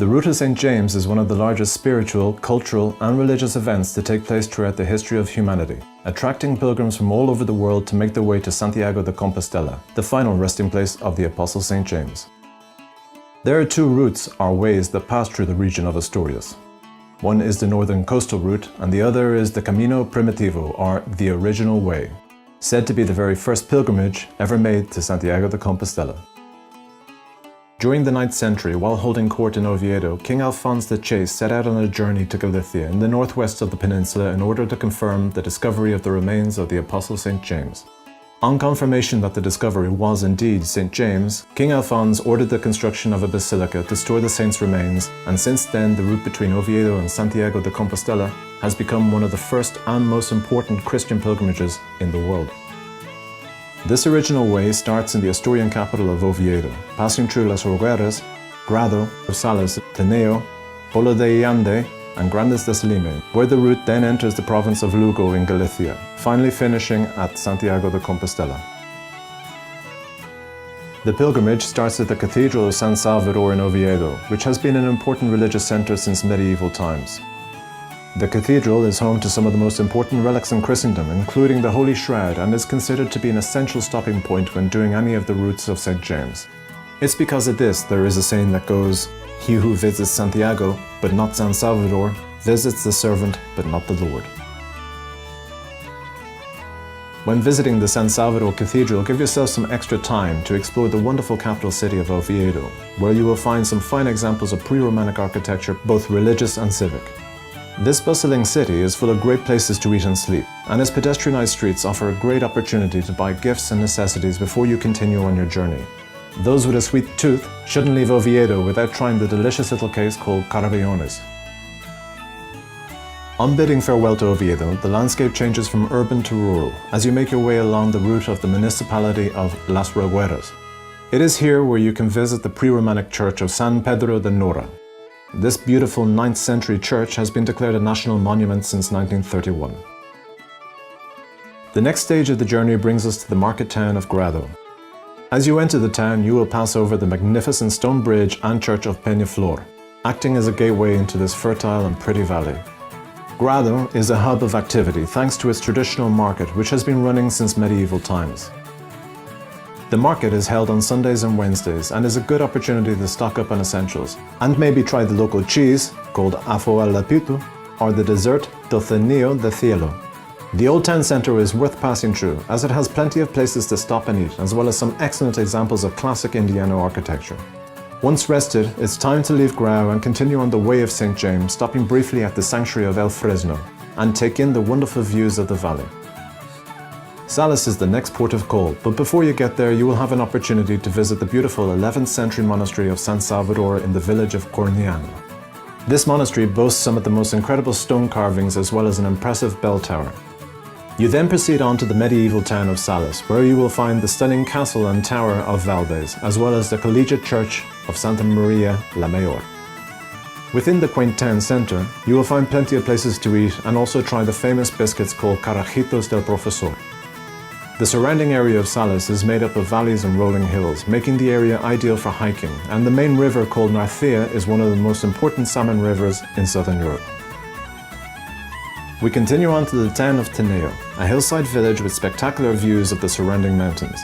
The Route of St. James is one of the largest spiritual, cultural, and religious events to take place throughout the history of humanity, attracting pilgrims from all over the world to make their way to Santiago de Compostela, the final resting place of the Apostle St. James. There are two routes or ways that pass through the region of Asturias. One is the northern coastal route, and the other is the Camino Primitivo, or the original way, said to be the very first pilgrimage ever made to Santiago de Compostela. During the 9th century, while holding court in Oviedo, King Alphonse the Chaste set out on a journey to Galicia in the northwest of the peninsula in order to confirm the discovery of the remains of the Apostle St. James. On confirmation that the discovery was indeed St. James, King Alphonse ordered the construction of a basilica to store the saint's remains, and since then the route between Oviedo and Santiago de Compostela has become one of the first and most important Christian pilgrimages in the world. This original way starts in the Asturian capital of Oviedo, passing through Las Rogueras, Grado, Sales, Teneo, Polo de Illande, and Grandes de Selime, where the route then enters the province of Lugo in Galicia, finally finishing at Santiago de Compostela. The pilgrimage starts at the Cathedral of San Salvador in Oviedo, which has been an important religious centre since medieval times. The cathedral is home to some of the most important relics in Christendom, including the Holy Shroud, and is considered to be an essential stopping point when doing any of the routes of St. James. It's because of this there is a saying that goes, "He who visits Santiago, but not San Salvador, visits the servant, but not the Lord." When visiting the San Salvador Cathedral, give yourself some extra time to explore the wonderful capital city of Oviedo, where you will find some fine examples of pre-Romantic architecture, both religious and civic. This bustling city is full of great places to eat and sleep, and its pedestrianized streets offer a great opportunity to buy gifts and necessities before you continue on your journey. Those with a sweet tooth shouldn't leave Oviedo without trying the delicious little cakes called carabellones. On bidding farewell to Oviedo, the landscape changes from urban to rural as you make your way along the route of the municipality of Las Rogueras. It is here where you can visit the pre-Romantic church of San Pedro de Nora. This beautiful 9th century church has been declared a national monument since 1931. The next stage of the journey brings us to the market town of Grado. As you enter the town, you will pass over the magnificent stone bridge and church of Peñaflor, acting as a gateway into this fertile and pretty valley. Grado is a hub of activity thanks to its traditional market, which has been running since medieval times. The market is held on Sundays and Wednesdays and is a good opportunity to stock up on essentials and maybe try the local cheese, called afo al lapitu, or the dessert tocenillo de cielo. The old town centre is worth passing through as it has plenty of places to stop and eat, as well as some excellent examples of classic Indiano architecture. Once rested, it's time to leave Grau and continue on the Way of St. James, stopping briefly at the Sanctuary of El Fresno and take in the wonderful views of the valley. Sales is the next port of call, but before you get there you will have an opportunity to visit the beautiful 11th century monastery of San Salvador in the village of Corniana. This monastery boasts some of the most incredible stone carvings as well as an impressive bell tower. You then proceed on to the medieval town of Sales, where you will find the stunning castle and tower of Valdez, as well as the collegiate church of Santa Maria la Mayor. Within the quaint town centre, you will find plenty of places to eat and also try the famous biscuits called Carajitos del Profesor. The surrounding area of Sales is made up of valleys and rolling hills, making the area ideal for hiking, and the main river called Narcea is one of the most important salmon rivers in southern Europe. We continue on to the town of Teneo, a hillside village with spectacular views of the surrounding mountains.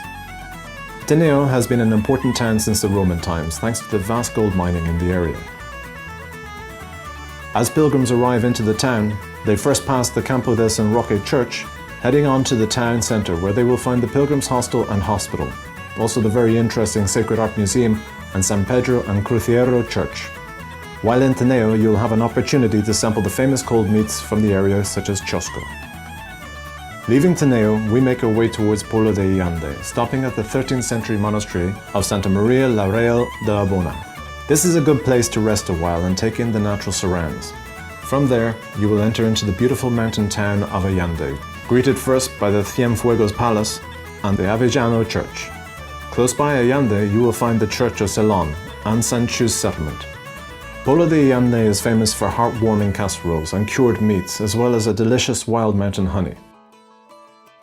Teneo has been an important town since the Roman times, thanks to the vast gold mining in the area. As pilgrims arrive into the town, they first pass the Campo del San Roque church, heading on to the town centre where they will find the Pilgrims Hostel and Hospital, also the very interesting Sacred Art Museum and San Pedro and Cruciero Church. While in Teneo, you'll have an opportunity to sample the famous cold meats from the area such as chosco. Leaving Teneo, we make our way towards Polo de Illande, stopping at the 13th century monastery of Santa Maria la Real de Abona. This is a good place to rest a while and take in the natural surrounds. From there, you will enter into the beautiful mountain town of Allande, greeted first by the Cienfuegos Palace and the Avellano Church. Close by Allande, you will find the Church of Ceylon and San Chus settlement. Polo de Illande is famous for heartwarming casseroles and cured meats, as well as a delicious wild mountain honey.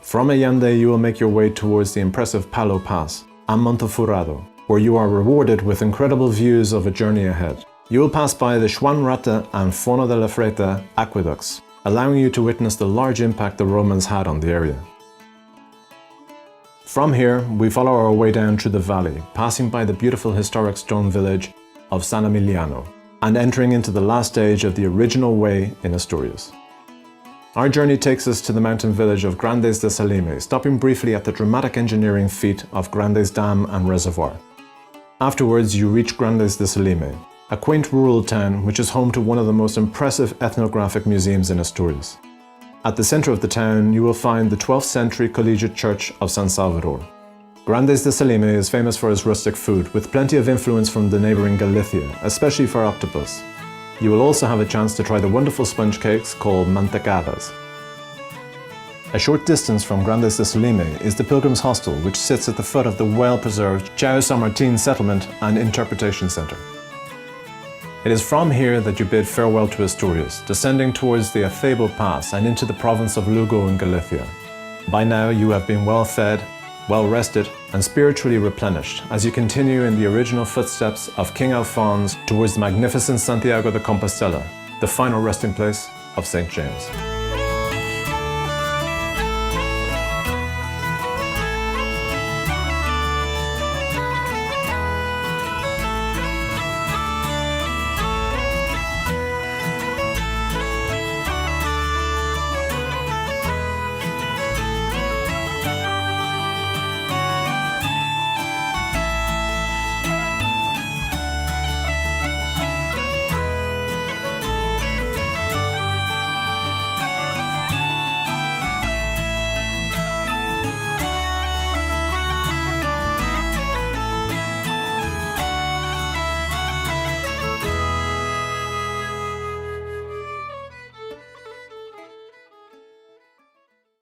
From Allande, you will make your way towards the impressive Palo Pass and Montefurado, where you are rewarded with incredible views of a journey ahead. You will pass by the Xuanrata and Fono de la Freta aqueducts, allowing you to witness the large impact the Romans had on the area. From here, we follow our way down through the valley, passing by the beautiful historic stone village of San Emiliano, and entering into the last stage of the original way in Asturias. Our journey takes us to the mountain village of Grandes de Salime, stopping briefly at the dramatic engineering feat of Grandes Dam and Reservoir. Afterwards, you reach Grandes de Salime, a quaint rural town which is home to one of the most impressive ethnographic museums in Asturias. At the center of the town, you will find the 12th century collegiate church of San Salvador. Grandes de Salime is famous for its rustic food, with plenty of influence from the neighboring Galicia, especially for octopus. You will also have a chance to try the wonderful sponge cakes called mantecadas. A short distance from Grandes de Salime is the Pilgrims Hostel, which sits at the foot of the well-preserved Chao San Martin Settlement and Interpretation Center. It is from here that you bid farewell to Asturias, descending towards the Acebo Pass and into the province of Lugo in Galicia. By now you have been well fed, well rested and spiritually replenished as you continue in the original footsteps of King Alphonse towards the magnificent Santiago de Compostela, the final resting place of St. James.